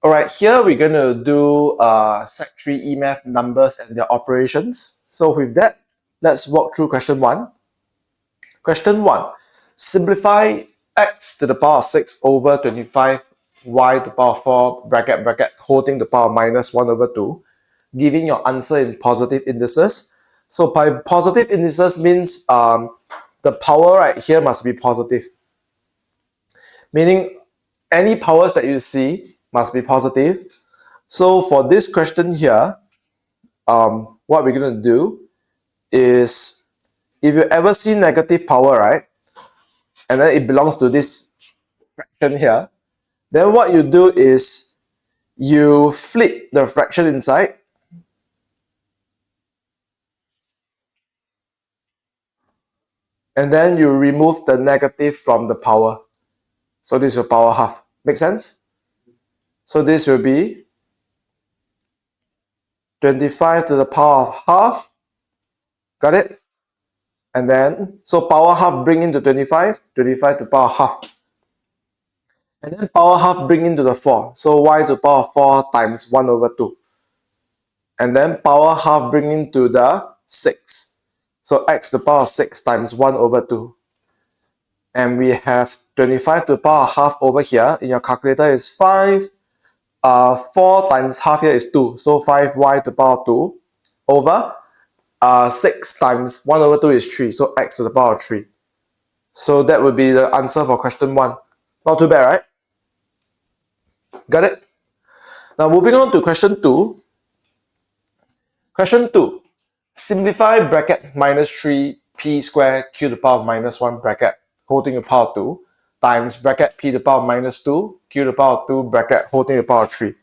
Alright, here we're going to do Sec 3 EMath numbers and their operations. So with that, let's walk through question 1. Question 1. Simplify x to the power of 6 over 25 y to the power of 4 bracket bracket holding the power of minus 1 over 2, giving your answer in positive indices. So by positive indices means the power right here must be positive. Meaning any powers that you see must be positive. So for this question here, what we're going to do is, if you ever see negative power, right, and then it belongs to this fraction here, then what you do is you flip the fraction inside, and then you remove the negative from the power. So this is your power half. Make sense? So this will be 25 to the power of half. Got it? And then, so power half bring into 25, 25 to the power half. And then power half bring into the 4. So y to the power of 4 times 1 over 2. And then power half bring into the 6. So x to the power of 6 times 1 over 2. And we have 25 to the power of half over here. In your calculator is 5. 4 times half here is 2. So 5y to the power of 2 over 6 times 1 over 2 is 3. So x to the power of 3. So that would be the answer for question 1. Not too bad, right? Got it? Now moving on to question 2. Question 2. Simplify bracket minus 3p square q to the power of minus 1 bracket holding the power of 2 times bracket p to the power of minus 2 q to the power of 2 bracket holding the power of 3.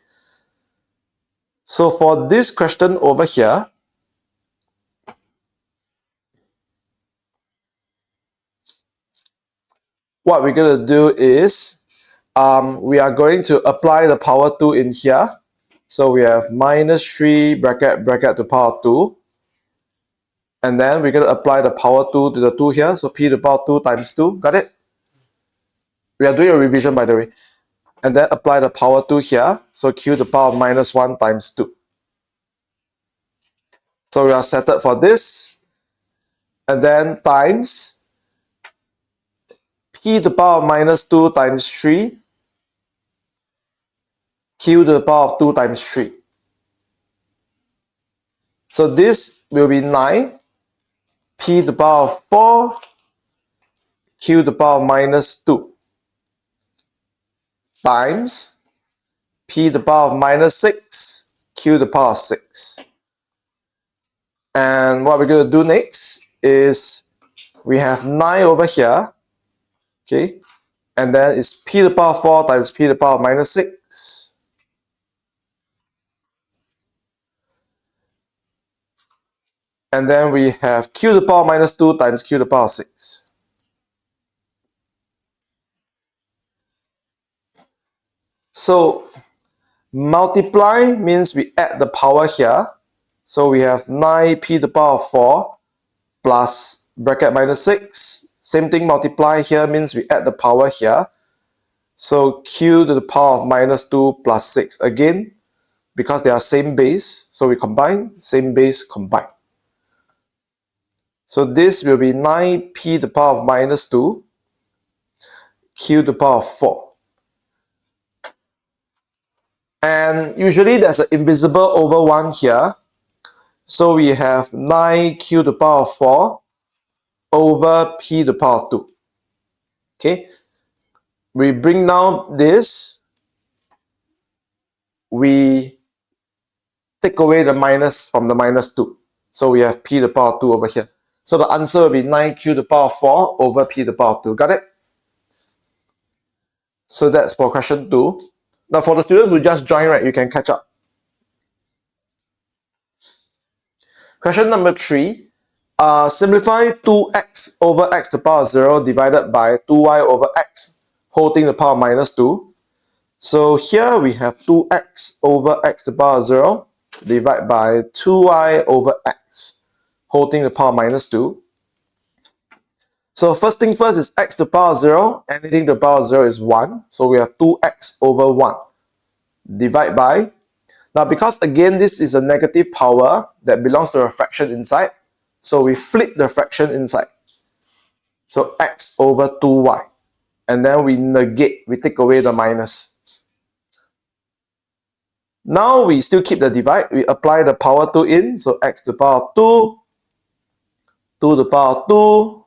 So for this question over here, what we're going to do is we are going to apply the power 2 in here. So we have minus 3 bracket bracket to the power of 2. And then we're going to apply the power 2 to the 2 here. So p to the power 2 times 2. Got it? We are doing a revision, by the way. And then apply the power 2 here. So q to the power of minus 1 times 2. So we are settled for this. And then times p to the power of minus 2 times 3. Q to the power of 2 times 3. So this will be 9. P to the power of 4. Q to the power of minus 2. Times p to the power of minus 6. Q to the power of 6. And what we're going to do next is we have 9 over here. Okay. And then it's p to the power of 4 times p to the power of minus 6. And then we have q to the power of minus 2 times q to the power of 6. So multiply means we add the power here. So we have 9p to the power of 4 plus bracket minus 6. Same thing, multiply here means we add the power here. So q to the power of minus 2 plus 6. Again, because they are same base, so we combine, same base, combine. So this will be 9p to the power of minus 2, q to the power of 4. And usually there's an invisible over 1 here. So we have 9q to the power of 4 over p to the power of 2. Okay. We bring down this. We take away the minus from the minus 2. So we have p to the power of 2 over here. So the answer will be 9q to the power of 4 over p to the power of 2. Got it? So that's for question 2. Now for the students who just joined, right, you can catch up. Question number 3. Simplify 2x over x to the power of 0 divided by 2y over x holding the power of minus 2. So here we have 2x over x to the power of 0 divided by 2y over x holding the power of minus 2. So first thing first is x to the power of 0. Anything to the power of 0 is 1. So we have 2x over 1. divide by. Now, because again, this is a negative power that belongs to a fraction inside, so we flip the fraction inside. So x over 2y. And then we negate, we take away the minus. Now we still keep the divide, we apply the power 2 in, so x to the power 2, 2 to the power 2,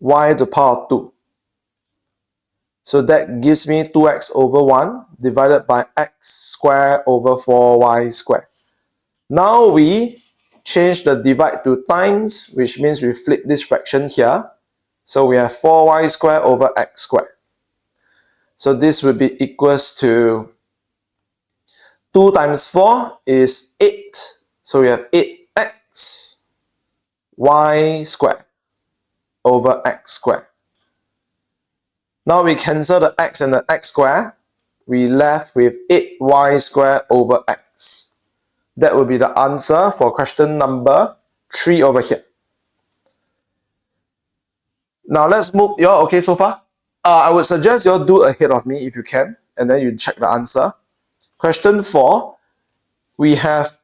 y to the power 2. So that gives me 2x over 1 divided by x squared over 4y squared. Now we change the divide to times, which means we flip this fraction here. So we have 4y squared over x squared. So this will be equals to 2 times 4 is 8. So we have 8x y squared over x squared. Now we cancel the x and the x squared. We left with 8y squared over x. That will be the answer for question number 3 over here. Now let's move. You all okay so far? I would suggest you all do ahead of me if you can, and then you check the answer. Question 4, we have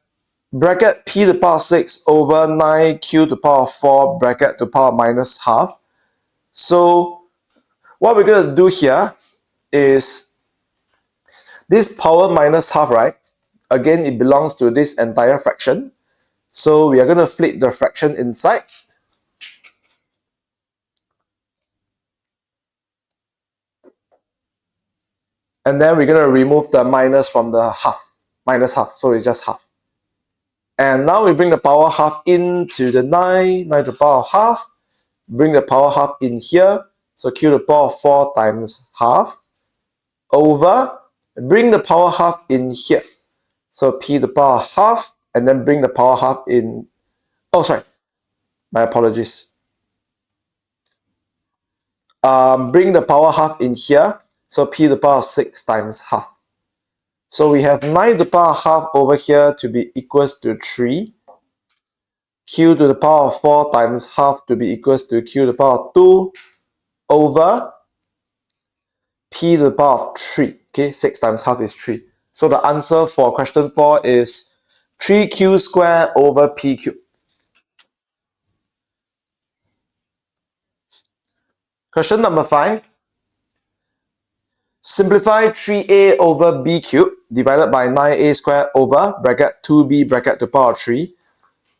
bracket p to the power 6 over 9q to the power 4 bracket to the power minus half. So what we're going to do here is this power minus half, right? Again, it belongs to this entire fraction. So we are going to flip the fraction inside. And then we're going to remove the minus from the half. Minus half, so it's just half. And now we bring the power half into the 9 to the power half. Bring the power half in here. So q to the power 4 times half. Over, bring the power half in here. So p to the power half, and then bring the power half in. Oh, sorry. My apologies. Bring the power half in here. So p to the power 6 times half. So we have 9 to the power half over here to be equals to 3. Q to the power 4 times half to be equals to q to the power 2 over p to the power of 3. Okay, 6 times half is 3. So the answer for question 4 is 3q squared over p cubed. Question number 5. Simplify 3a over b cubed divided by 9a squared over bracket 2b bracket to the power 3.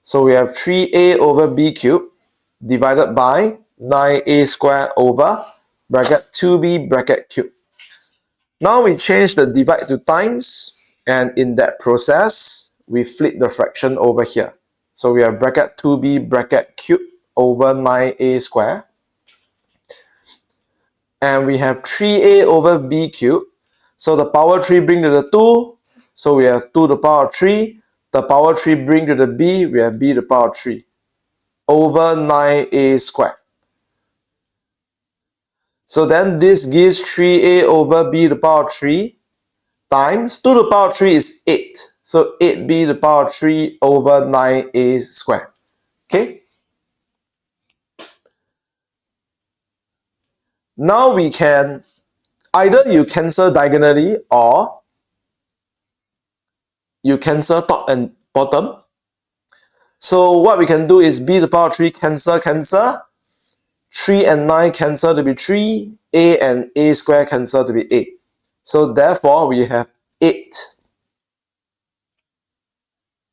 So we have 3a over b cubed divided by 9a squared over bracket 2b bracket cubed. Now we change the divide to times, and in that process, we flip the fraction over here. So we have bracket 2b bracket cubed over 9a squared. And we have 3a over b cubed. So the power 3 bring to the 2. So we have 2 to the power 3. The power 3 bring to the b. We have b to the power 3 over 9a squared. So then this gives 3a over b to the power 3 times 2 to the power 3 is 8. So 8b to the power 3 over 9a squared. Okay. Now we can either you cancel diagonally or you cancel top and bottom. So what we can do is b to the power 3 cancel. 3 and 9 cancel to be 3. A and a squared cancel to be 8. So therefore we have 8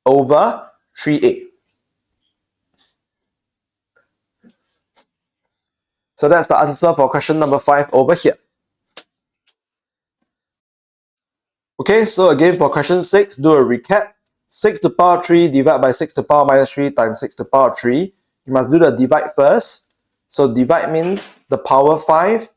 over 3a. So that's the answer for question number 5 over here. Okay, so again for question 6, do a recap. 6 to the power 3 divided by 6 to the power minus 3 times 6 to the power 3. You must do the divide first. So divide means the power 5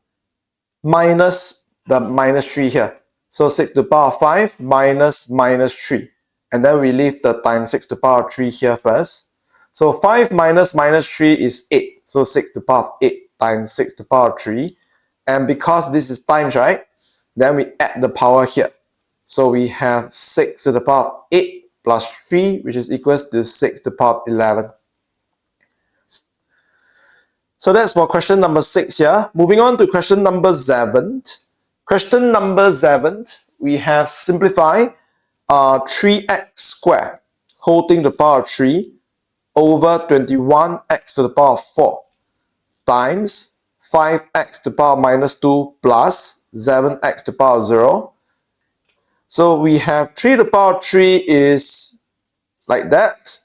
minus the minus 3 here. So 6 to the power 5 minus minus 3. And then we leave the times 6 to the power 3 here first. So 5 minus minus 3 is 8. So 6 to the power 8 times 6 to the power 3. And because this is times, right? Then we add the power here. So we have 6 to the power of 8 plus 3, which is equals to 6 to the power of 11. So that's for question number 6 here. Moving on to question number 7. Question number 7, we have simplified 3x squared whole thing to the power of 3 over 21x to the power of 4 times 5x to the power minus 2 plus 7x to the power 0. So we have 3 to the power 3 is like that.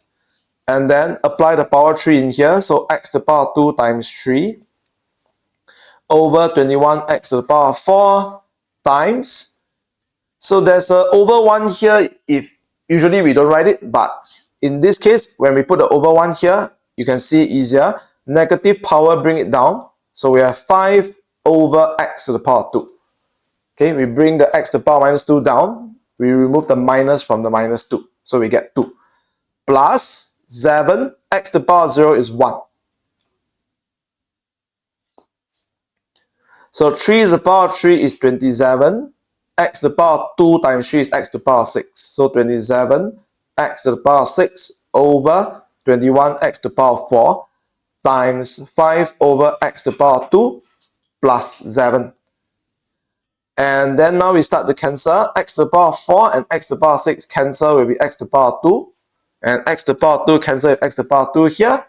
And then apply the power 3 in here. So x to the power 2 times 3 over 21x to the power 4 times. So there's a over 1 here. If usually we don't write it, but in this case, when we put the over 1 here, you can see it easier. Negative power, bring it down. So we have 5 over x to the power 2. Okay, we bring the x to the power minus 2 down. We remove the minus from the minus 2. So we get 2. Plus 7, x to the power 0 is 1. So 3 to the power 3 is 27. X to the power 2 times 3 is x to the power 6. So 27 x to the power 6 over 21 x to the power 4 times 5 over x to the power 2 plus 7. And then now we start to cancel. X to the power 4 and x to the power 6 cancel will be x to the power 2. And x to the power 2 cancel with x to the power 2 here.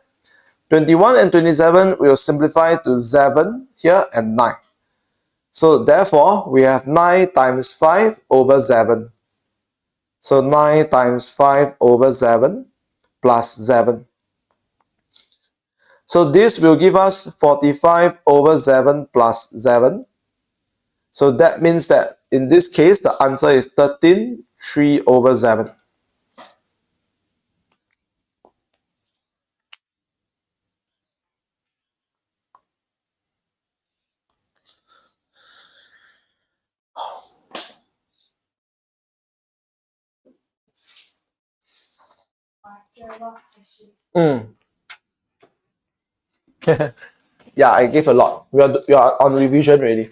21 and 27 will simplify to 7 here and 9. So therefore, we have 9 times 5 over 7. So 9 times 5 over 7 plus 7. So this will give us 45 over 7 plus 7. So that means that in this case, the answer is 13, 3 over 7. Yeah, I gave a lot. We are on revision already.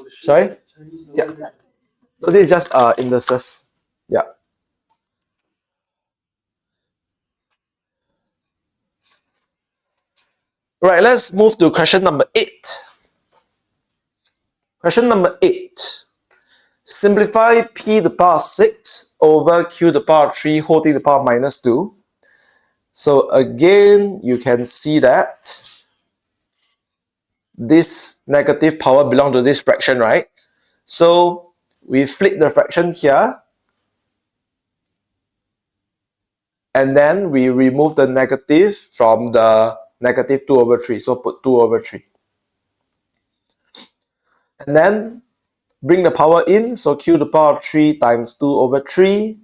Sorry? Yeah. So this is just indices. Yeah. Right, let's move to question number 8. Question number 8. Simplify p to the power 6 over q to the power 3 whole to the power minus 2. So again, you can see that this negative power belongs to this fraction, right? So we flip the fraction here. And then we remove the negative from the negative 2 over 3. So put 2 over 3. And then bring the power in. So q to the power 3 times 2 over 3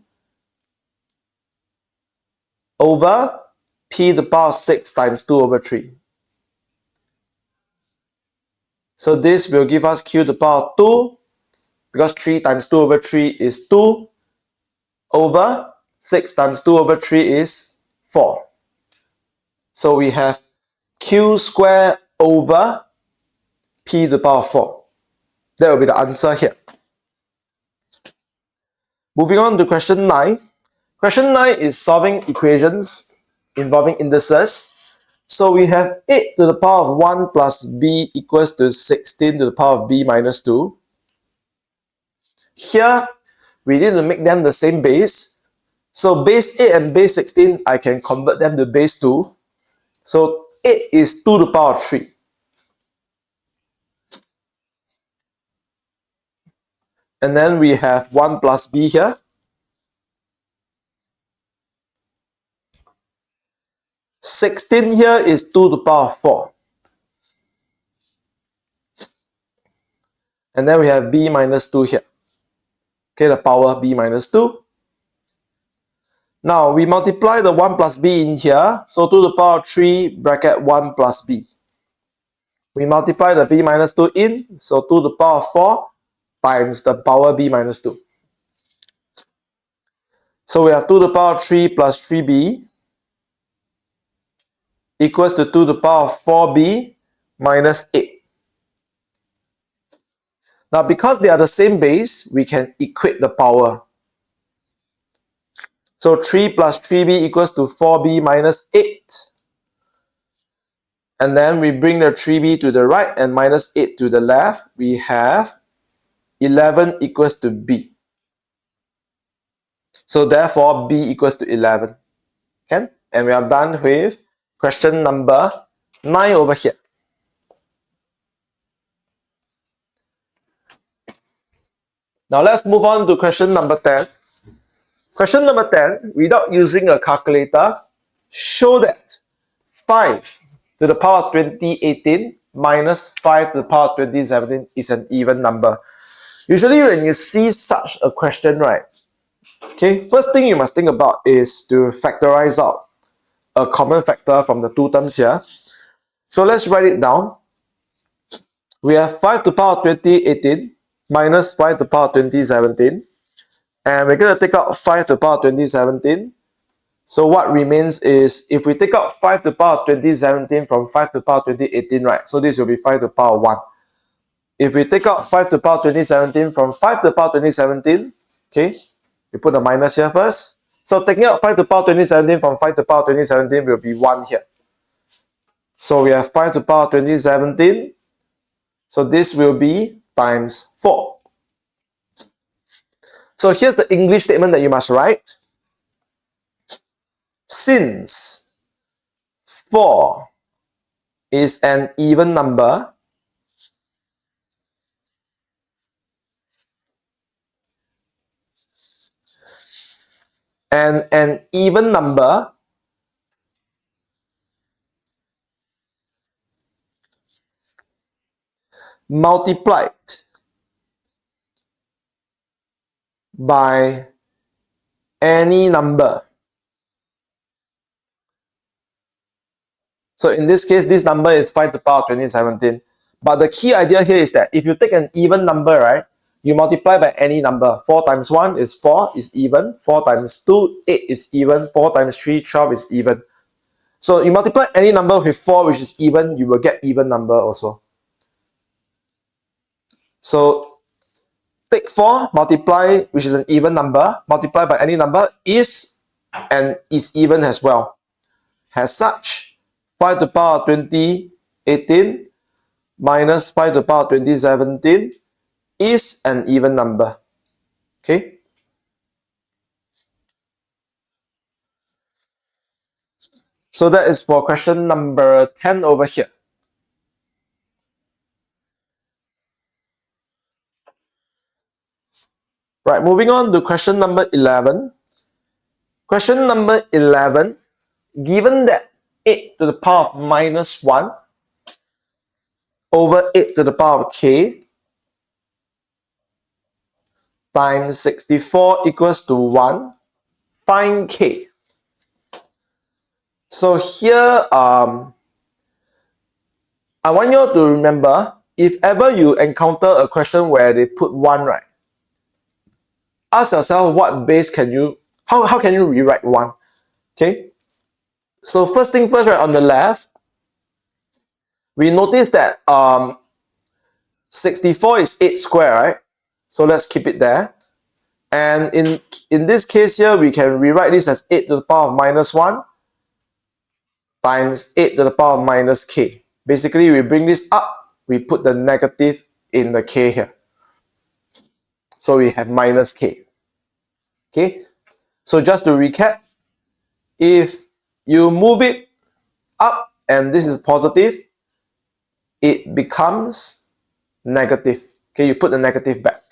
over p to the power 6 times 2 over 3. So this will give us q to the power 2, because 3 times 2 over 3 is 2, over 6 times 2 over 3 is 4. So we have q squared over p to the power 4. That will be the answer here. Moving on to question 9. Question 9 is solving equations involving indices. So we have 8 to the power of 1 plus b equals to 16 to the power of b minus 2. Here, we need to make them the same base. So base 8 and base 16, I can convert them to base 2. So 8 is 2 to the power of 3. And then we have 1 plus b here. Sixteen here is 2 to the power of 4. And then we have b minus 2 here. Okay, the power b minus 2. Now we multiply the 1 plus b in here. So 2 to the power of 3 bracket 1 plus b. We multiply the b minus 2 in. So 2 to the power of 4 times the power b minus 2. So we have 2 to the power of 3 plus 3b equals to 2 to the power of 4b minus 8. Now because they are the same base, we can equate the power. So 3 plus 3b equals to 4b minus 8. And then we bring the 3b to the right and minus 8 to the left. We have 11 equals to b. So therefore, b equals to 11. Okay? And we are done with question number 9 over here. Now let's move on to question number 10. Question number 10, without using a calculator, show that 5 to the power of 2018 minus 5 to the power of 2017 is an even number. Usually when you see such a question, right, okay, first thing you must think about is to factorize out a common factor from the two terms here. So let's write it down. We have 5 to the power of 2018 minus 5 to the power of 2017. And we're going to take out 5 to the power of 2017. So what remains is, if we take out 5 to the power of 2017 from 5 to the power of 2018, right? So this will be 5 to the power of 1. If we take out 5 to the power of 2017 from 5 to the power of 2017, okay, we put a minus here first. So taking out 5 to the power of 2017 from 5 to the power of 2017 will be 1 here. So we have 5 to the power of 2017. So this will be times 4. So here's the English statement that you must write. Since 4 is an even number, and an even number multiplied by any number. So in this case, this number is 5 to the power of 2017. But the key idea here is that if you take an even number, right, you multiply by any number. 4 times 1 is 4, is even. 4 times 2, 8 is even. 4 times 3, 12 is even. So you multiply any number with 4, which is even, you will get even number also. So take 4, multiply, which is an even number, multiply by any number, is and is even as well. As such, 5 to the power of 2018 minus 5 to the power of 2017 is an even number. Okay? So that is for question number 10 over here. Right, moving on to question number 11. Question number 11, given that 8 to the power of minus 1 over 8 to the power of k times 64 equals to 1, find k. So here, I want you to remember, if ever you encounter a question where they put 1, right, ask yourself what base can you, how can you rewrite 1? Okay, so first thing first, right, on the left, we notice that 64 is 8 square, right? So let's keep it there. And in this case here, we can rewrite this as 8 to the power of minus 1 times 8 to the power of minus k. Basically, we bring this up, we put the negative in the k here. So we have minus k. Okay, so just to recap, if you move it up and this is positive, it becomes negative. Okay, you put the negative back.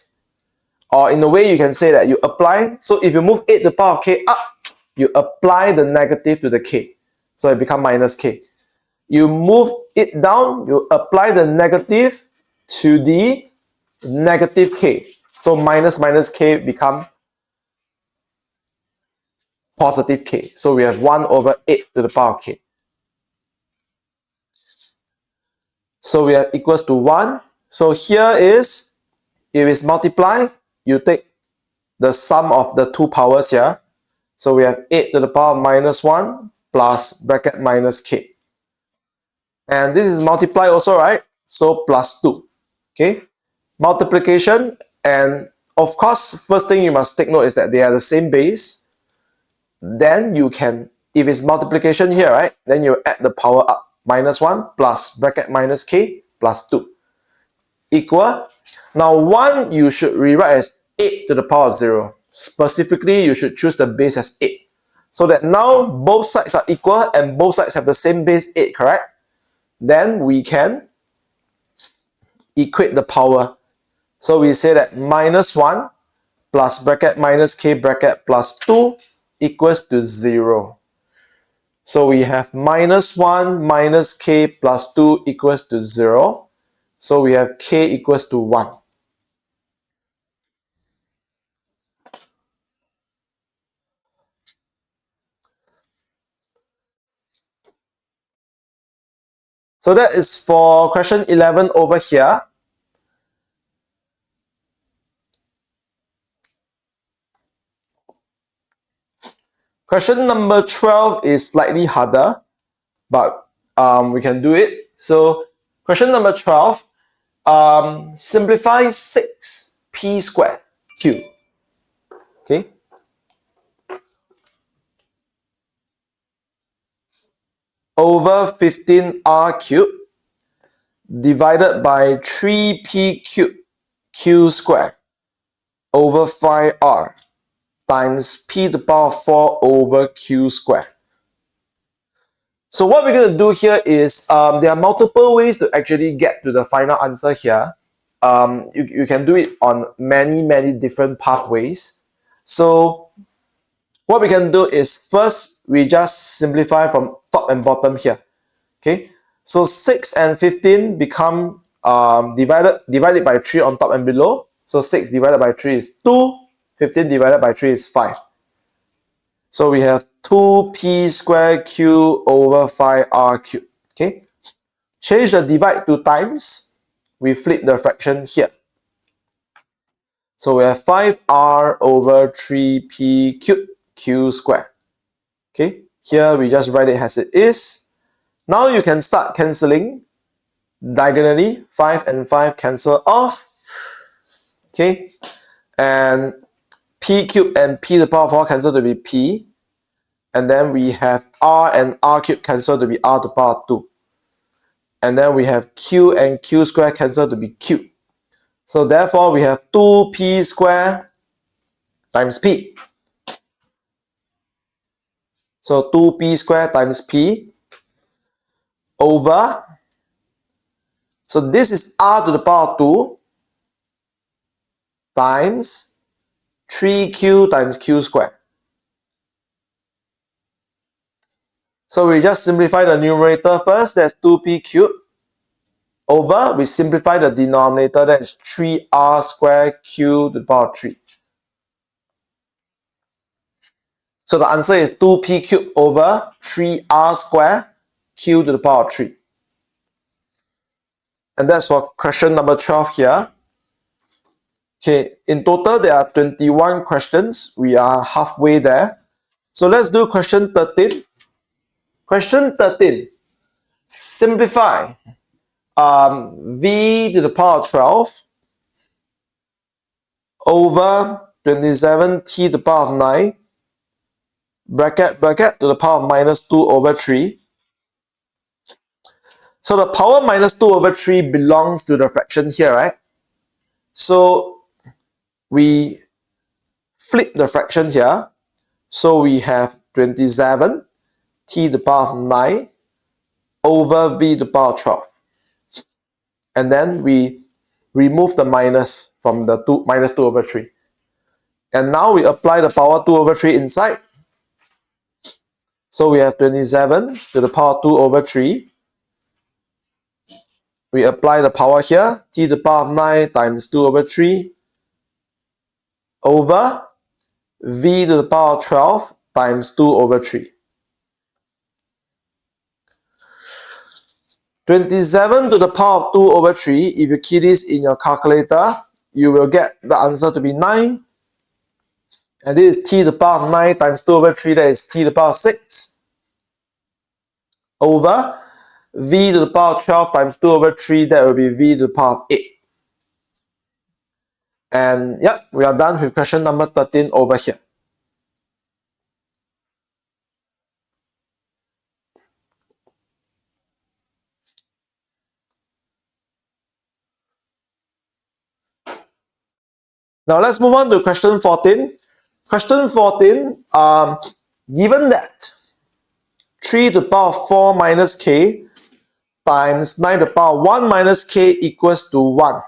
Or in a way, you can say that you apply, so if you move 8 to the power of k up, you apply the negative to the k. So it becomes minus k. You move it down, you apply the negative to the negative k. So minus k become positive k. So we have 1 over 8 to the power of k. So we have equals to 1. So here is, if it's multiply, you take the sum of the two powers here. So we have 8 to the power of minus 1 plus bracket minus k. And this is multiply also, right? So plus 2. Okay? Multiplication, and of course, first thing you must take note is that they are the same base. Then you can, if it's multiplication here, right? Then you add the power up. minus 1 plus bracket minus k plus 2 equal. Now 1 you should rewrite as 8 to the power of 0. Specifically, you should choose the base as 8. So that now both sides are equal and both sides have the same base 8, correct? Then we can equate the power. So we say that minus 1 plus bracket minus k bracket plus 2 equals to 0. So we have minus 1 minus k plus 2 equals to 0. So we have k equals to 1. So that is for question 11 over here. Question number 12 is slightly harder, but we can do it. So question number 12, simplify 6p squared q. Okay. Over 15r cubed divided by 3p cubed q squared over 5r times p to the power of 4 over q squared. So what we're going to do here is, there are multiple ways to actually get to the final answer here. You can do it on many different pathways. So what we can do is, first we just simplify from top and bottom here. Okay, so 6 and 15 become divided by 3 on top and below. So 6 divided by 3 is 2, 15 divided by 3 is 5. So we have 2p squared q over 5r cubed. Okay, change the divide to times. We flip the fraction here. So we have 5r over 3p cubed q squared. Okay, here we just write it as it is. Now you can start cancelling. Diagonally, 5 and 5 cancel off. Okay, and p cubed and p to the power of 4 cancel to be p. And then we have r and r cubed cancel to be r to the power of 2. And then we have q and q squared cancel to be q. So therefore we have 2p squared times p. So 2p squared times p over, so this is r to the power of 2 times 3q times q squared. So we just simplify the numerator first, that's 2p cubed, over, we simplify the denominator, that is 3r squared q to the power of 3. So the answer is 2p cubed over 3r squared q to the power of 3. And that's for question number 12 here. Okay, in total there are 21 questions. We are halfway there. So let's do question 13. Question 13. Simplify v to the power of 12 over 27t to the power of 9 bracket to the power of minus 2 over 3. So the power minus 2 over 3 belongs to the fraction here, right? So we flip the fraction here. So we have 27 t to the power of 9 over v to the power of 12. And then we remove the minus from the minus 2 over 3. And now we apply the power 2 over 3 inside. So we have 27 to the power 2 over 3. We apply the power here, t to the power of 9 times 2 over 3 over v to the power of 12 times 2 over 3. 27 to the power of 2 over 3, if you key this in your calculator, you will get the answer to be 9. And this is t to the power of 9 times 2 over 3, that is t to the power of 6. Over v to the power of 12 times 2 over 3, that will be v to the power of 8. And yep, we are done with question number 13 over here. Now let's move on to question 14. Question 14, given that 3 to the power 4 minus k times 9 to the power 1 minus k equals to 1.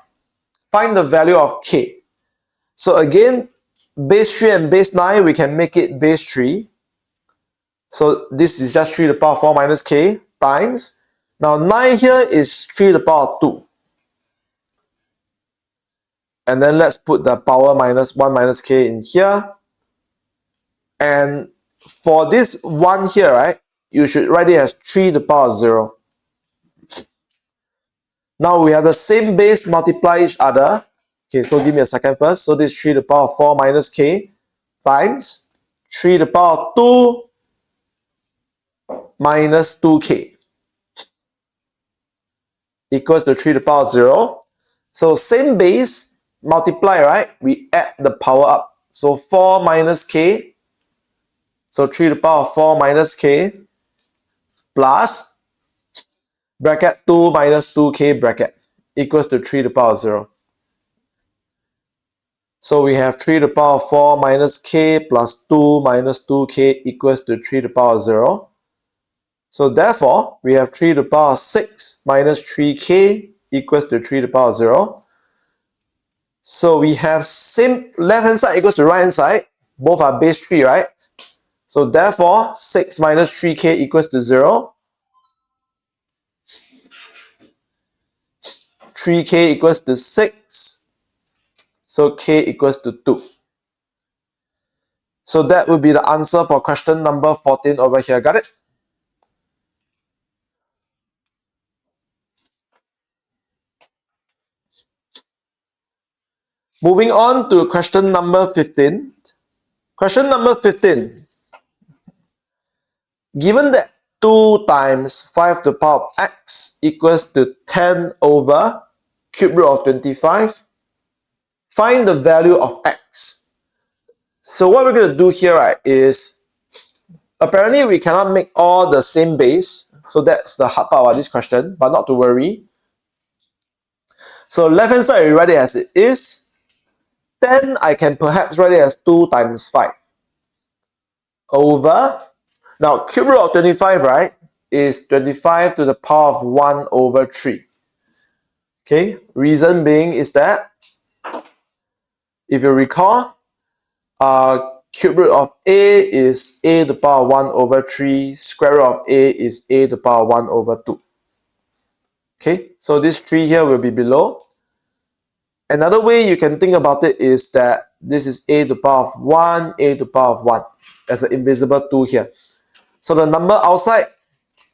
Find the value of k. So again, base 3 and base 9, we can make it base 3. So this is just 3 to the power 4 minus k times. Now 9 here is 3 to the power 2. And then let's put the power minus 1 minus k in here. And for this 1 here, right, you should write it as 3 to the power 0. Now we have the same base multiply each other. Okay, so give me a second first. So this 3 to the power 4 minus k times 3 to the power 2 minus 2k equals to 3 to the power 0. So same base, multiply, right? We add the power up. So 4 minus k. So 3 to the power 4 minus k plus bracket 2 minus 2k bracket equals to 3 to the power 0. So we have 3 to the power 4 minus k plus 2 minus 2k equals to 3 to the power 0. So therefore, we have 3 to the power 6 minus 3k equals to 3 to the power 0. So we have same left hand side equals to right hand side. Both are base 3, right? So therefore, 6 minus 3k equals to 0. 3k equals to 6. So k equals to 2. So that would be the answer for question number 14 over here. Got it? Moving on to question number 15. Question number 15. Given that 2 times 5 to the power of x equals to 10 over cube root of 25, find the value of x. So what we're going to do here, right, is apparently we cannot make all the same base. So that's the hard part about this question, but not to worry. So left hand side, we write it as it is. Then I can perhaps write it as 2 times 5 over, now cube root of 25, right, is 25 to the power of 1 over 3. Okay, reason being is that, if you recall, cube root of a is a to the power 1 over 3, square root of a is a to the power 1 over 2. Okay, so this 3 here will be below. Another way you can think about it is that this is a to the power of 1, a to the power of 1 as an invisible 2 here. So the number outside,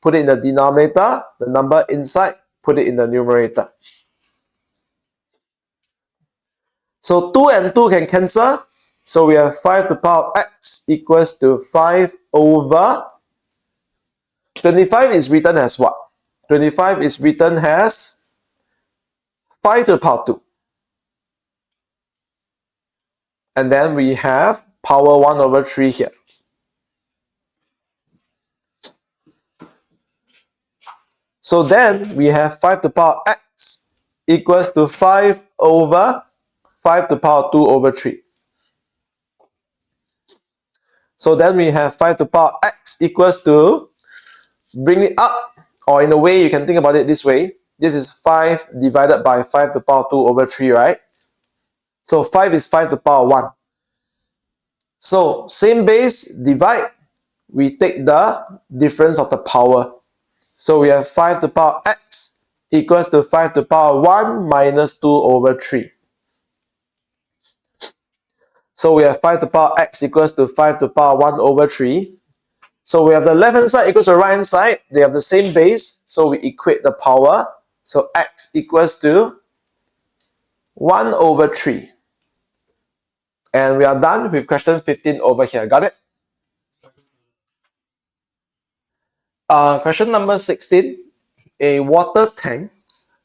put it in the denominator. The number inside, put it in the numerator. So 2 and 2 can cancel. So we have 5 to the power of x equals to 5 over 25 is written as what? 25 is written as 5 to the power 2. And then we have power 1 over 3 here. So then we have 5 to the power x equals to 5 over 5 to the power 2 over 3. So then we have 5 to the power x equals to, bring it up, or in a way you can think about it this way. This is 5 divided by 5 to the power 2 over 3, right? So 5 is 5 to the power 1. So same base, divide, we take the difference of the power. So we have 5 to the power x equals to 5 to the power 1 minus 2 over 3. So we have 5 to the power x equals to 5 to the power 1 over 3. So we have the left hand side equals to the right hand side. They have the same base. So we equate the power. So x equals to 1 over 3. And we are done with question 15 over here. Got it? Question number 16. A water tank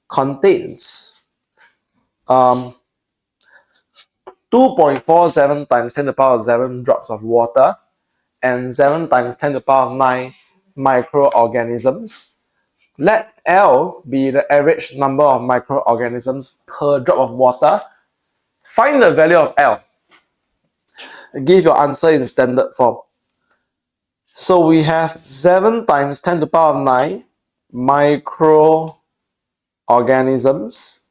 contains 2.47 times 10 to the power 7 drops of water and 7 times 10 to the power 9 microorganisms. Let L be the average number of microorganisms per drop of water Find the value of L. Give your answer in standard form. So we have 7 times 10 to the power of 9 microorganisms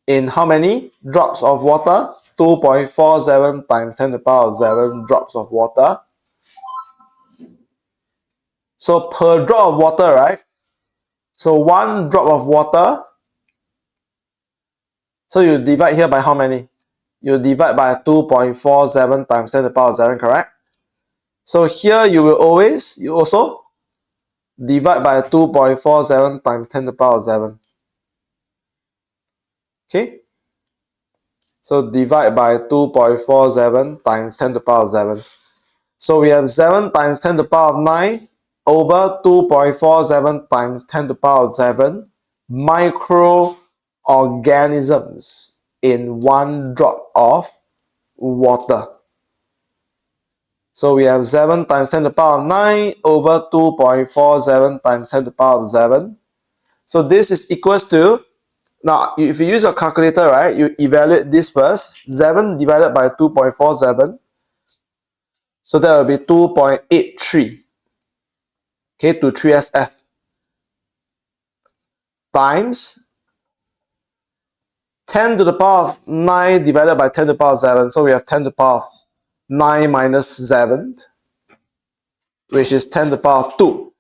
in how many drops of water? 2.47 times 10 to the power of 7 drops of water. So per drop of water, right? So 1 drop of water. So you divide here by how many? You divide by 2.47 times 10 to the power of 7, correct? So here you also divide by 2.47 times 10 to the power of 7. Okay? So divide by 2.47 times 10 to the power of 7. So we have 7 times 10 to the power of 9 over 2.47 times 10 to the power of 7 microorganisms in 1 drop of water. So we have 7 times 10 to the power of 9 over 2.47 times 10 to the power of 7. So this is equals to, now if you use your calculator, right, you evaluate this first. 7 divided by 2.47. So that will be 2.83. Okay, to 3SF. Times 10 to the power of 9 divided by 10 to the power of 7. So we have 10 to the power of 9 minus 7, which is 10 to the power of 2.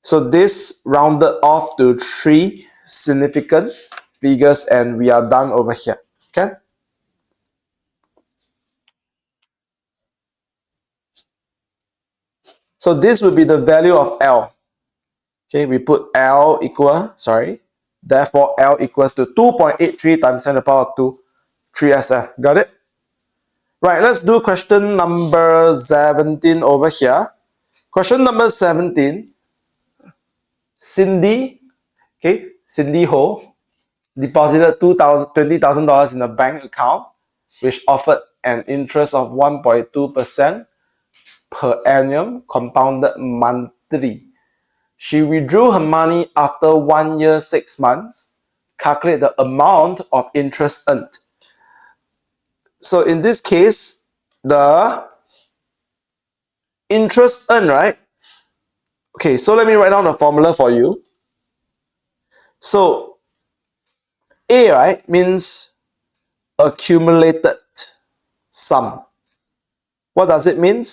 So this rounded off to 3 significant figures and we are done over here. Okay? So this would be the value of L. Okay, we put L equal, therefore L equals to 2.83 times 10 to the power of 2, 3SF. Got it? Right, let's do question number 17 over here. Question number 17. Cindy Ho deposited $20,000 in a bank account which offered an interest of 1.2% per annum compounded monthly. She withdrew her money after 1 year, 6 months. Calculate the amount of interest earned. So in this case, the interest earned, right? Okay, so let me write down the formula for you. So A, right, means accumulated sum. What does it mean?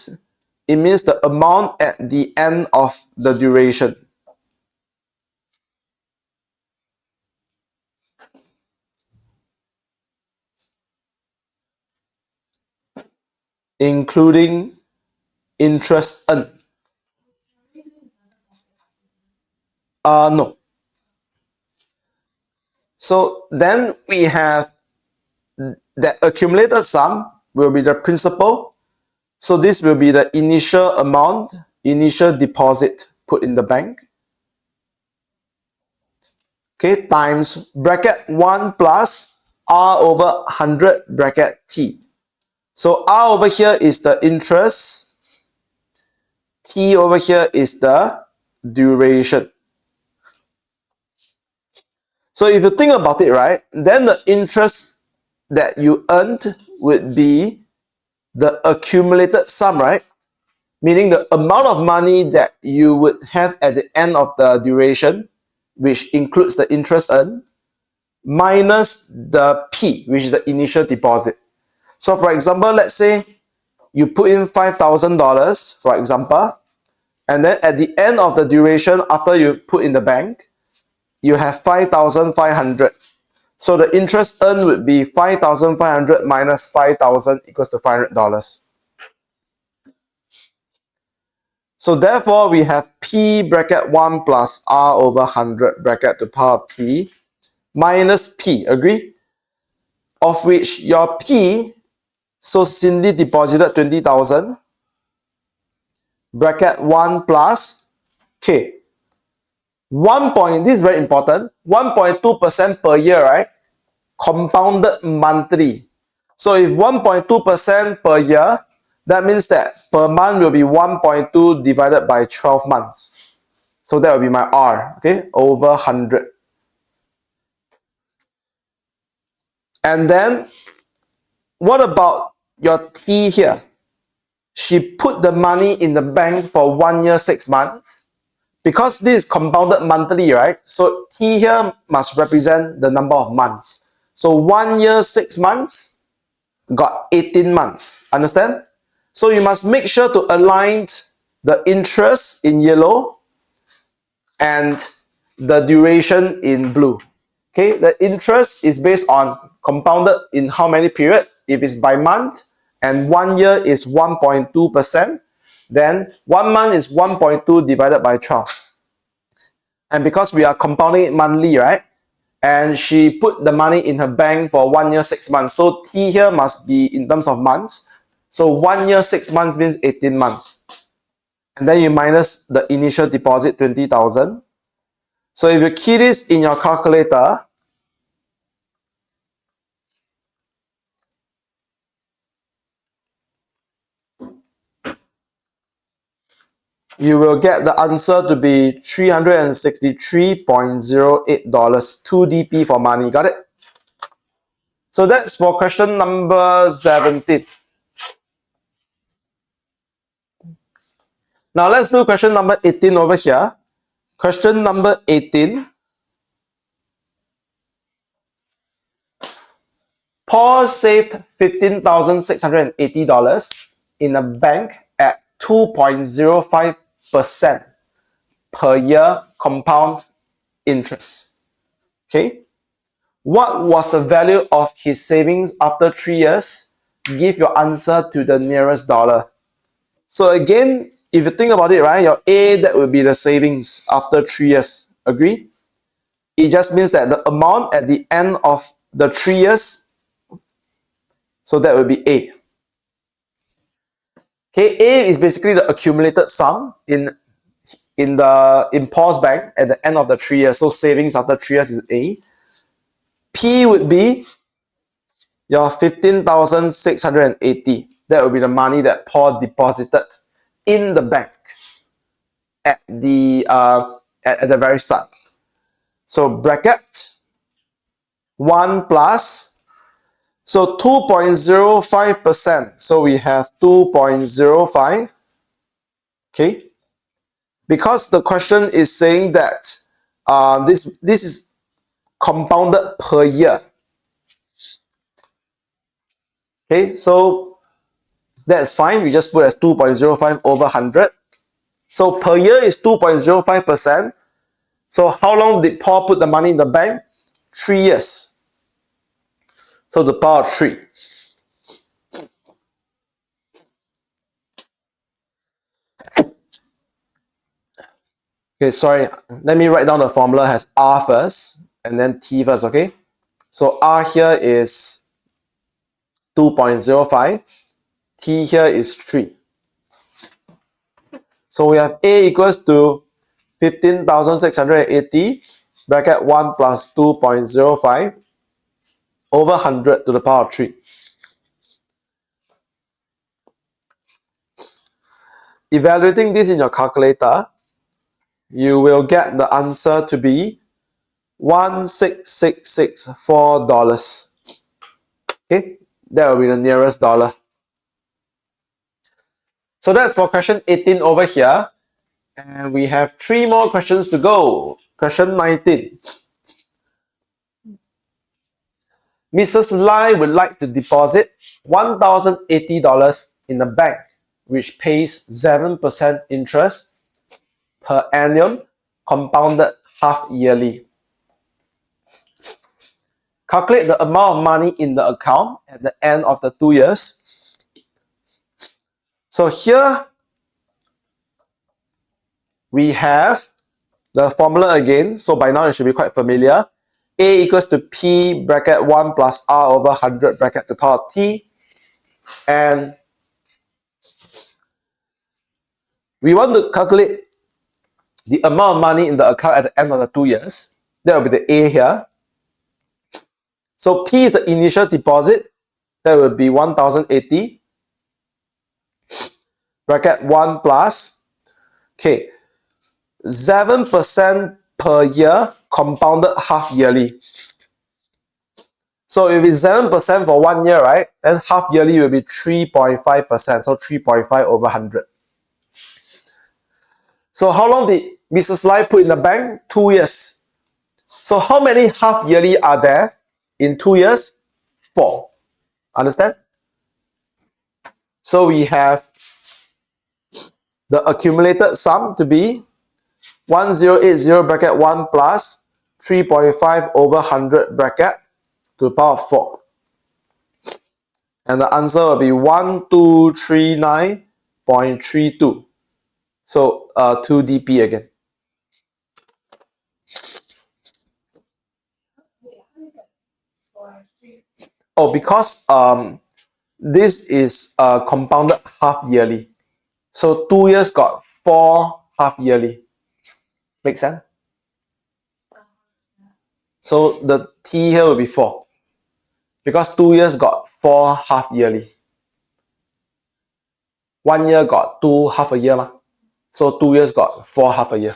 It means the amount at the end of the duration. Including interest earned. No. So then we have that accumulated sum will be the principal. So this will be the initial amount, initial deposit put in the bank. Okay, times bracket 1 plus R over 100 bracket T. So R over here is the interest. T over here is the duration. So if you think about it, right, then the interest that you earned would be the accumulated sum, right? Meaning the amount of money that you would have at the end of the duration, which includes the interest earned, minus the P, which is the initial deposit. So for example, let's say you put in $5,000, for example, and then at the end of the duration, after you put in the bank, you have 5,500. So the interest earned would be 5,500 minus 5,000 equals to $500. So therefore, we have P bracket 1 plus R over 100 bracket to the power of T minus P, agree? Of which your P, so Cindy deposited 20,000, bracket 1 plus K. This is very important, 1.2% per year, right? Compounded monthly. So if 1.2% per year, that means that per month will be 1.2 divided by 12 months. So that will be my R, okay, over 100. And then what about your T here? She put the money in the bank for 1 year, 6 months. Because this is compounded monthly, right? So T here must represent the number of months. So 1 year, 6 months got 18 months. Understand? So you must make sure to align the interest in yellow and the duration in blue. Okay, the interest is based on compounded in how many period? If it's by month and 1 year is 1.2%, then 1 month is 1.2 divided by 12. And because we are compounding it monthly, right? And she put the money in her bank for 1 year, 6 months. So T here must be in terms of months. So 1 year, 6 months means 18 months. And then you minus the initial deposit, 20,000. So if you key this in your calculator, you will get the answer to be $363.08, 2DP for money. Got it? So that's for question number 17. Now let's do question number 18 over here. Question number 18. Paul saved $15,680 in a bank at 2.05% per year compound interest. Okay. What was the value of his savings after 3 years? Give your answer to the nearest dollar. So again, if you think about it, right, your A, that will be the savings after 3 years. Agree? It just means that the amount at the end of the 3 years, so that will be A. Okay, A is basically the accumulated sum in Paul's bank at the end of the 3 years. So savings after 3 years is A. P would be your 15,680. That would be the money that Paul deposited in the bank at the very start. So bracket 1 plus, so 2.05%. So we have 2.05. Okay. Because the question is saying that this is compounded per year. Okay, so that's fine. We just put as 2.05 over 100. So per year is 2.05%. So how long did Paul put the money in the bank? 3 years. So the power of 3. Okay, sorry. Let me write down the formula as R first and then T first, okay? So R here is 2.05. T here is 3. So we have A equals to 15,680 bracket 1 plus 2.05 over 100 to the power of 3. Evaluating this in your calculator, you will get the answer to be $1,664. Okay, that will be the nearest dollar. So that's for question 18 over here. And we have 3 more questions to go. Question 19. Mrs. Lai would like to deposit $1,080 in a bank, which pays 7% interest per annum, compounded half yearly. Calculate the amount of money in the account at the end of the 2 years. So here we have the formula again. So by now it should be quite familiar. A equals to P bracket 1 plus R over 100 bracket to power T. And we want to calculate the amount of money in the account at the end of the 2 years. That will be the A here. So P is the initial deposit. That will be 1,080. Bracket 1 plus, okay, 7% per year, compounded half yearly. So if it's 7% for 1 year, right? Then half yearly will be 3.5%. So 3.5 over 100. So how long did Mrs. Lai put in the bank? 2 years. So how many half yearly are there in 2 years? 4. Understand? So we have the accumulated sum to be 1080 bracket 1 plus 3.5 over 100 bracket to the power of 4. And the answer will be 1239.32. So 2 dp again. Oh, because this is compounded half yearly. So 2 years got 4 half yearly. Make sense? So the t here will be 4. Because 2 years got 4 half yearly. 1 year got 2 half a year. So 2 years got 4 half a year.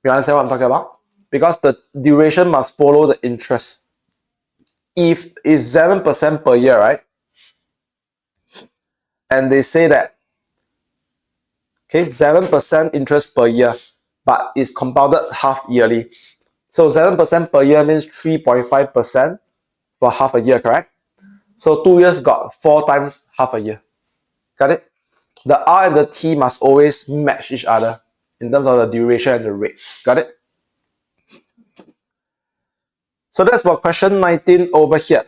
You understand what I'm talking about? Because the duration must follow the interest. If it's 7% per year, right? And they say that, okay, 7% interest per year, but it's compounded half yearly. So 7% per year means 3.5% for half a year, correct? So 2 years got 4 times half a year. Got it? The R and the T must always match each other in terms of the duration and the rates. Got it? So that's for question 19 over here.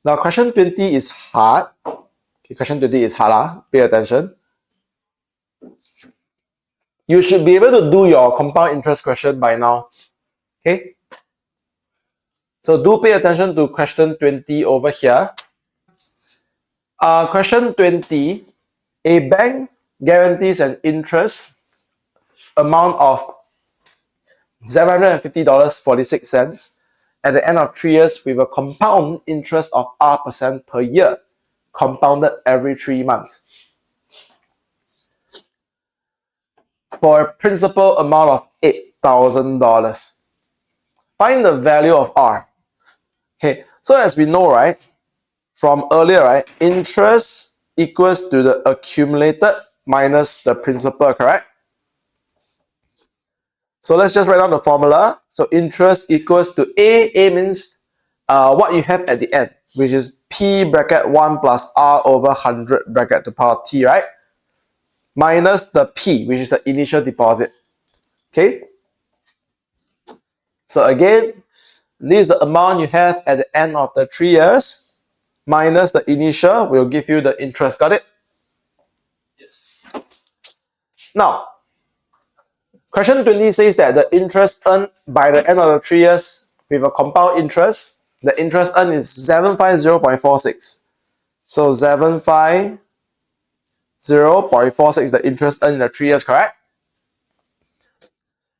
Now question 20 is hard. Okay, question 20 is hard. Pay attention. You should be able to do your compound interest question by now. Okay? So do pay attention to question 20 over here. Question 20. A bank guarantees an interest amount of $750.46 at the end of 3 years with a compound interest of R% per year, compounded every 3 months. For a principal amount of $8,000. Find the value of R. Okay, so as we know, right, from earlier, right, interest equals to the accumulated minus the principal, correct? So let's just write down the formula. So interest equals to A. A means what you have at the end, which is P bracket 1 plus R over 100 bracket to power T, right? Minus the P, which is the initial deposit. Okay? So again, this is the amount you have at the end of the 3 years, minus the initial will give you the interest. Got it? Yes. Now, question 20 says that the interest earned by the end of the 3 years with a compound interest, the interest earned is 750.46. So 750.46 is the interest earned in the 3 years, correct?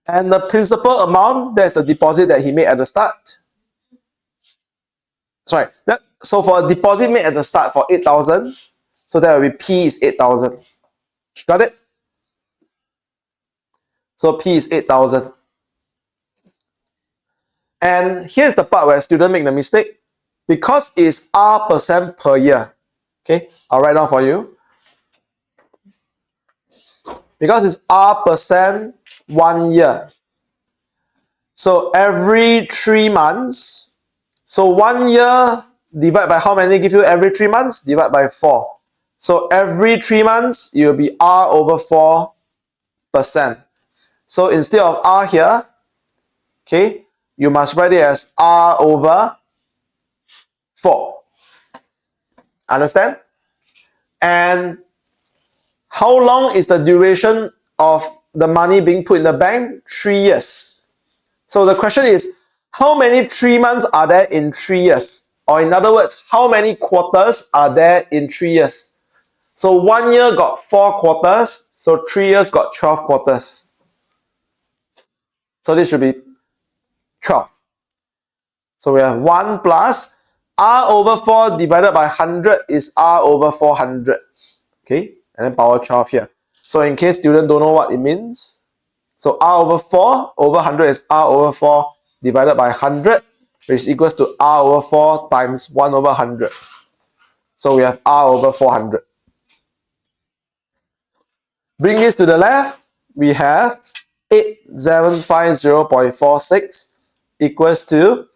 And the principal amount, that's the deposit that he made at the start. Sorry, so for a deposit made at the start for 8,000, so that will be P is 8,000. Got it? So P is 8,000. And here's the part where students make the mistake. Because it's R% per year. Okay, I'll write down for you. Because it's R% 1 year. So every 3 months. So 1 year divide by how many give you every 3 months? Divide by 4. So every 3 months, it will be R over 4%. So instead of R here, okay, you must write it as R over 4. Understand? And how long is the duration of the money being put in the bank? 3 years. So the question is, how many 3 months are there in 3 years? Or in other words, how many quarters are there in 3 years? So 1 year got 4 quarters, so 3 years got 12 quarters. So this should be 12. So we have 1 plus R over 4 divided by 100 is R over 400. Okay, and then power 12 here. So in case students don't know what it means, so R over 4 over 100 is R over 4 divided by 100. which is equals to R over 4 times 1 over 100. So we have R over 400. Bring this to the left, we have 8750.46 equals to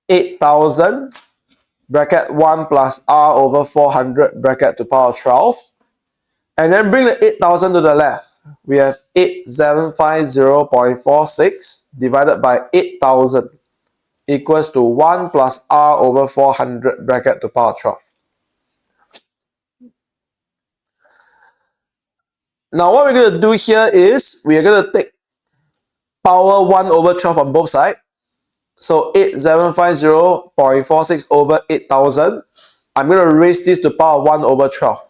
8,000 bracket 1 plus R over 400 bracket to power 12. And then bring the 8,000 to the left. We have 8750.46 divided by 8,000 equals to 1 plus R over 400 bracket to power 12. Now what we're going to do here is we are going to take power 1 over 12 on both sides. So 8750.46 over 8,000. I'm going to raise this to power 1 over 12.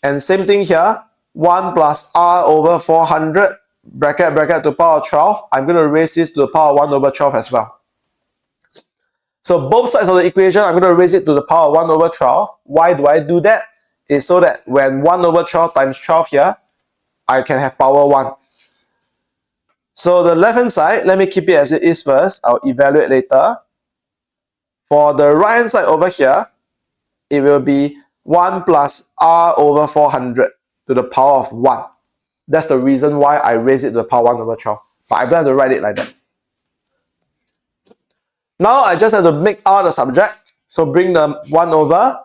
And same thing here, 1 plus R over 400 bracket to power 12. I'm going to raise this to the power 1 over 12 as well. So both sides of the equation, I'm going to raise it to the power 1 over 12. Why do I do that? It's so that when 1 over 12 times 12 here, I can have power 1. So the left hand side, let me keep it as it is first. I'll evaluate later. For the right hand side over here, it will be 1 plus R over 400 to the power of 1. That's the reason why I raise it to the power 1 over 12. But I don't have to write it like that. Now I just have to make R the subject. So bring the 1 over.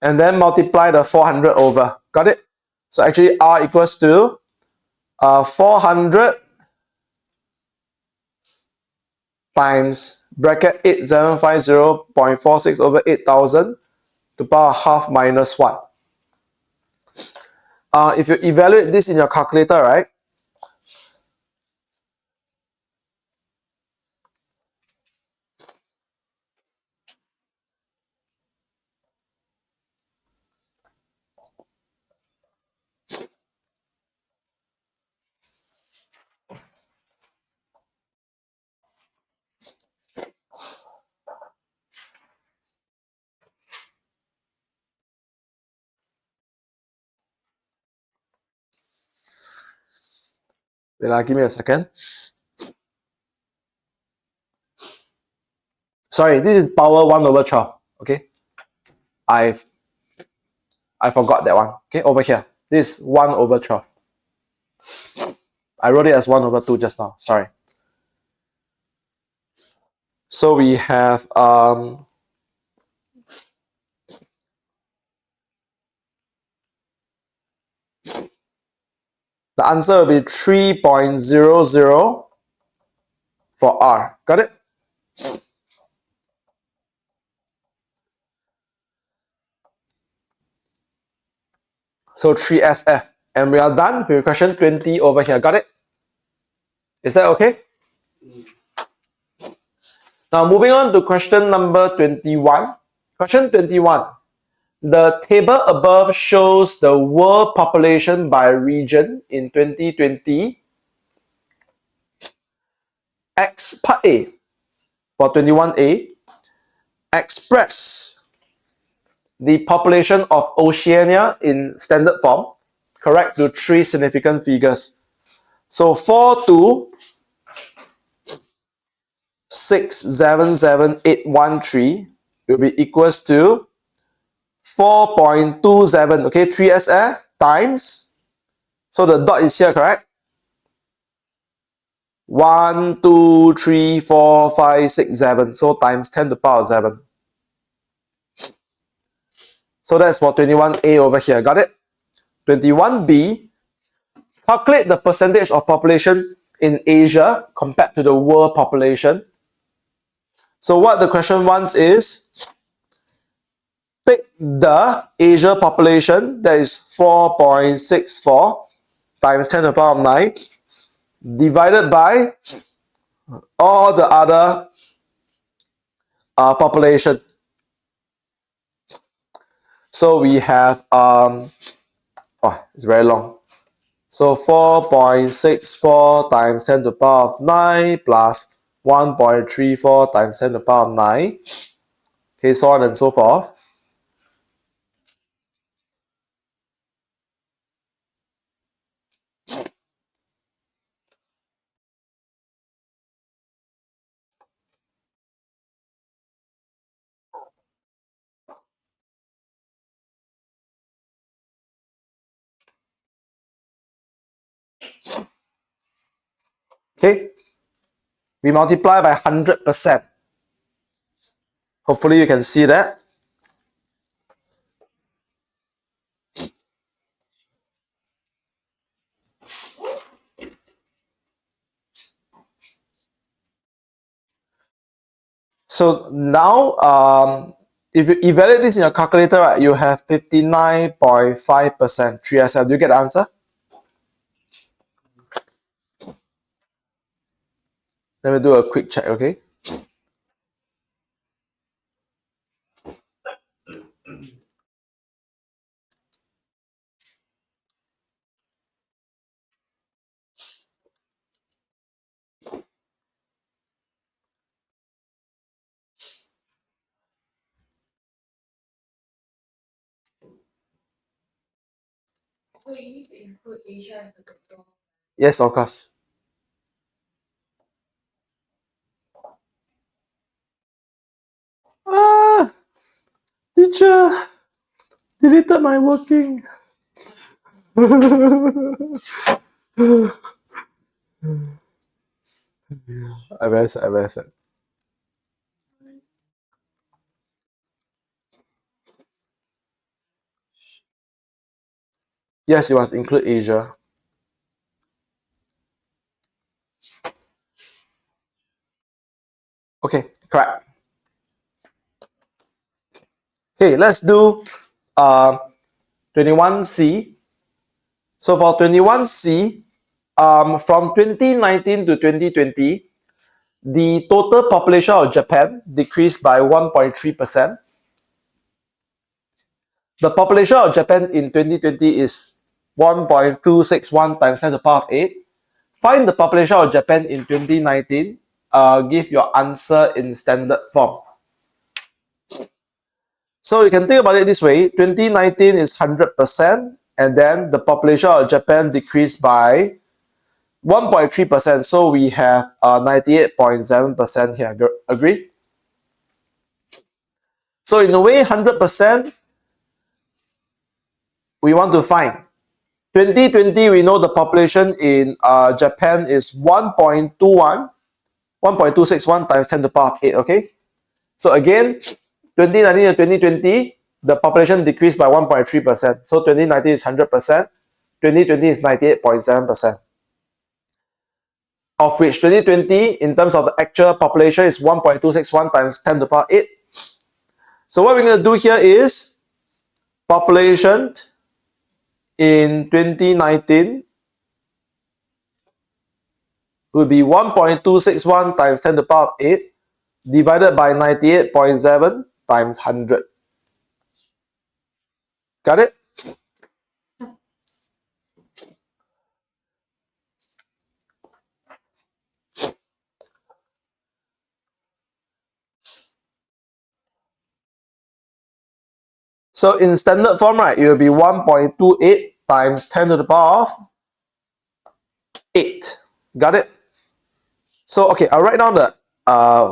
And then multiply the 400 over. Got it? So actually R equals to 400 times bracket 8750.46 over 8,000 to power half minus 1. If you evaluate this in your calculator, right? Wait, give me a second. Sorry, this is power 1 over 12. Okay. I forgot that one. Okay, over here. This is 1 over 12. I wrote it as 1 over 2 just now. Sorry. So we have the answer will be 3.00 for R. Got it? So 3SF. And we are done with question 20 over here. Got it? Is that okay? Now moving on to question number 21. Question 21. The table above shows the world population by region in 2020. X part A for 21A. Express the population of Oceania in standard form. Correct to 3 significant figures. So 42677,813 will be equals to 4.27, okay, 3SF times, so the dot is here, correct? 1, 2, 3, 4, 5, 6, 7, so times 10 to the power 7. So that's for 21A over here, got it? 21B, calculate the percentage of population in Asia compared to the world population. So what the question wants is, take the Asia population, that is 4.64 times 10 to the power of 9, divided by all the other population. So we have, it's very long. So 4.64 times 10 to the power of 9 plus 1.34 times 10 to the power of 9. Okay, so on and so forth. Okay, we multiply by 100%. Hopefully you can see that. So now, if you evaluate this in your calculator, right, you have 59.5% 3SL. Do you get the answer? Let me do a quick check, okay? Wait, you need to include Asia as the total. Yes, of course. Ah, teacher, deleted my working. I very sad, I very sad. Yes, you must include Asia. Okay, correct. Okay, let's do 21C. So for 21C, from 2019 to 2020, the total population of Japan decreased by 1.3%. The population of Japan in 2020 is 1.261 times 10 to the power of 8. Find the population of Japan in 2019. Give your answer in standard form. So you can think about it this way. 2019 is 100%, and then the population of Japan decreased by 1.3%. So we have 98.7% here. Agree? So in a way, 100%, we want to find. 2020, we know the population in Japan is 1.21, 1.261 times 10 to the power of 8, okay? So again, 2019 to 2020, the population decreased by 1.3%. So 2019 is 100%, 2020 is 98.7%. Of which 2020, in terms of the actual population, is 1.261 times 10 to the power 8. So what we're going to do here is population in 2019 will be 1.261 times 10 to the power 8 divided by 98.7 times 100. Got it? So in standard form, right, it will be 1.28 times 10 to the power of 8. Got it? So, okay, I'll write down the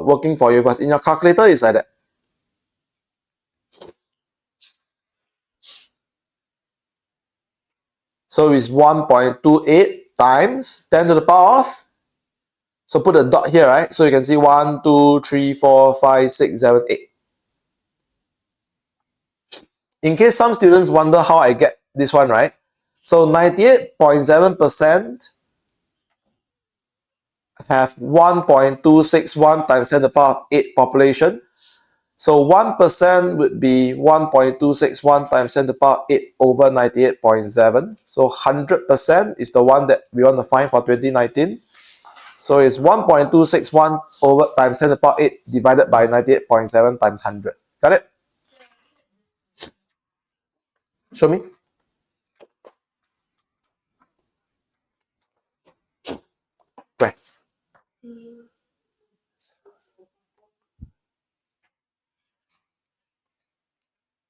working for you because in your calculator, it's like that. So it's 1.28 times 10 to the power of, so put a dot here, right? So you can see 1, 2, 3, 4, 5, 6, 7, 8. In case some students wonder how I get this one, right? So 98.7% have 1.261 times 10 to the power of 8 population. So 1% would be 1.261 times 10 to the power of 8 over 98.7. So 100% is the one that we want to find for 2019. So it's 1.261 over times 10 to the power 8 divided by 98.7 times 100. Got it? Show me. Where?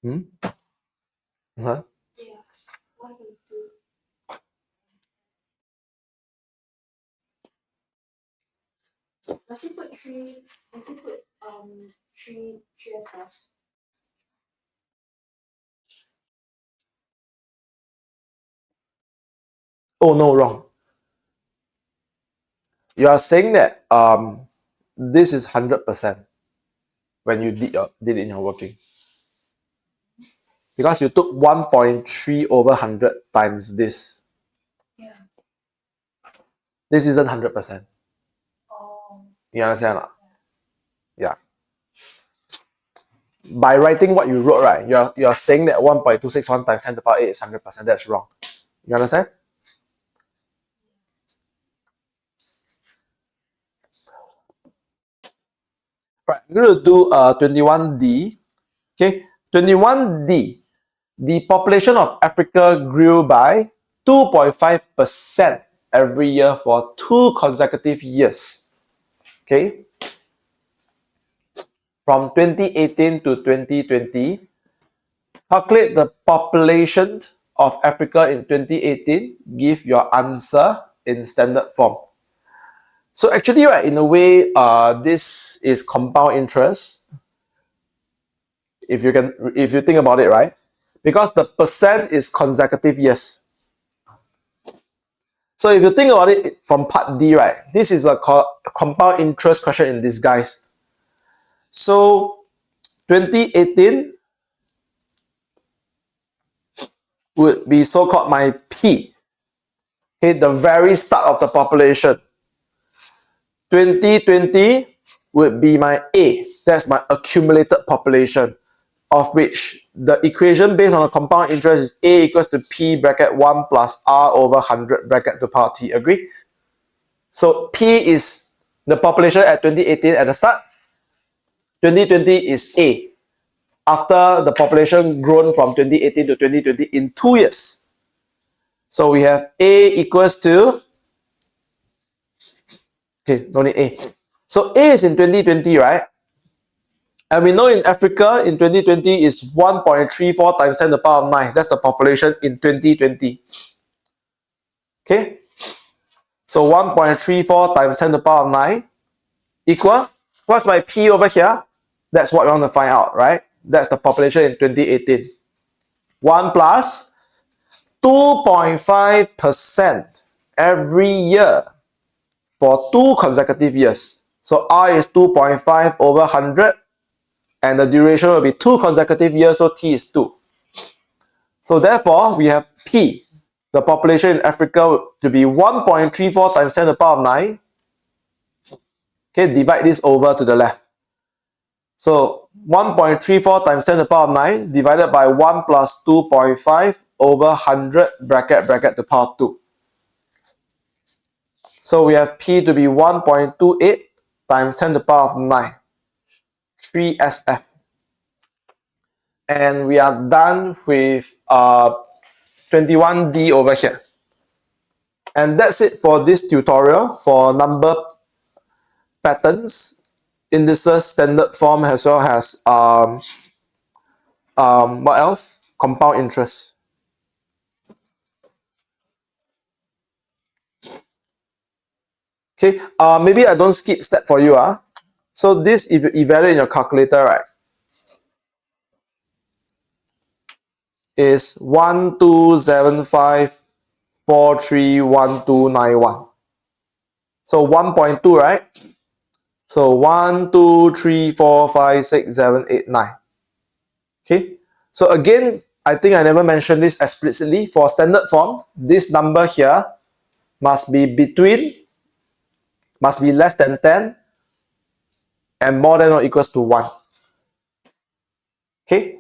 Hmm? Huh? Yeah. 1.2. Must you put three? Must you put three stuff? Oh no, wrong. You are saying that this is 100% when you did in your working. Because you took 1.3 over 100 times this. Yeah. This isn't 100%. Oh. You understand? Yeah. By writing what you wrote, right, you're saying that 1.261 times 10 to the power 8 is 100%. That's wrong. You understand? Right, I'm going to do 21D. Okay, 21D. The population of Africa grew by 2.5% every year for 2 consecutive years. Okay, from 2018 to 2020, calculate the population of Africa in 2018. Give your answer in standard form. So actually, right, in a way, this is compound interest. If you think about it, right, because the percent is consecutive years. So if you think about it from part D, right, this is a compound interest question in disguise. So 2018 would be so-called my P. Okay, the very start of the population. 2020 would be my A. That's my accumulated population, of which the equation based on a compound interest is A equals to P bracket 1 plus R over 100 bracket to power T. Agree? So P is the population at 2018 at the start. 2020 is A. After the population grown from 2018 to 2020 in 2 years. So we have A equals to, okay, no need A. So A is in 2020, right? And we know in Africa in 2020 is 1.34 times 10 to the power of 9. That's the population in 2020. Okay? So 1.34 times 10 to the power of 9 equal, what's my P over here? That's what we want to find out, right? That's the population in 2018. 1 plus 2.5% every year for 2 consecutive years. So R is 2.5 over 100 and the duration will be 2 consecutive years, so T is 2. So therefore, we have P, the population in Africa, to be 1.34 times 10 to the power of 9. Okay, divide this over to the left. So 1.34 times 10 to the power of 9 divided by 1 plus 2.5 over 100 bracket to the power of 2. So we have P to be 1.28 times 10 to the power of 9. 3SF. And we are done with 21D over here. And that's it for this tutorial for number patterns, indices, standard form, as well as what else? Compound interest. Okay, maybe I don't skip step for you. So this, if you evaluate in your calculator, right, is 1275431291. So 1.2, right? So 1, 2, 3, 4, 5, 6, 7, 8, 9. Okay. So again, I think I never mentioned this explicitly. For standard form, this number here must be less than 10 and more than or equals to 1. Okay.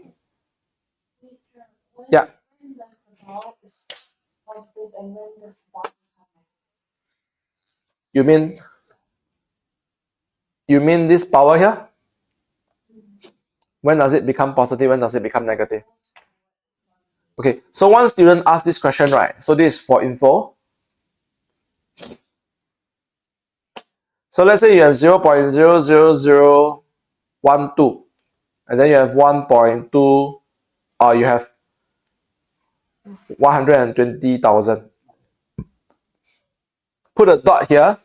Yeah. When does the ball is positive and when does the ball become negative? You mean this power here? When does it become positive? When does it become negative? Okay, so one student asked this question, right? So this is for info. So let's say you have 0.00012 and then you have 1.2 or you have 120,000. Put a dot here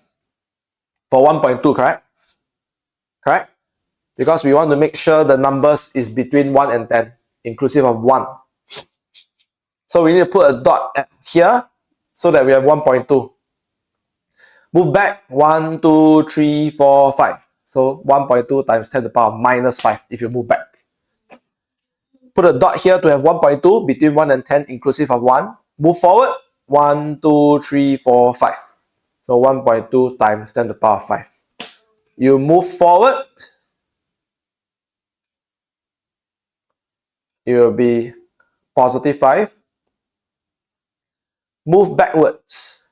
for 1.2, correct? Correct? Because we want to make sure the numbers is between 1 and 10, inclusive of 1. So we need to put a dot here so that we have 1.2. Move back 1, 2, 3, 4, 5. So 1.2 times 10 to the power minus 5 if you move back. Put a dot here to have 1.2 between 1 and 10 inclusive of 1. Move forward 1, 2, 3, 4, 5. So 1.2 times 10 to the power 5. You move forward, it will be positive 5. Move backwards,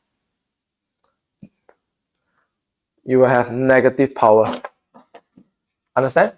you will have negative power. Understand?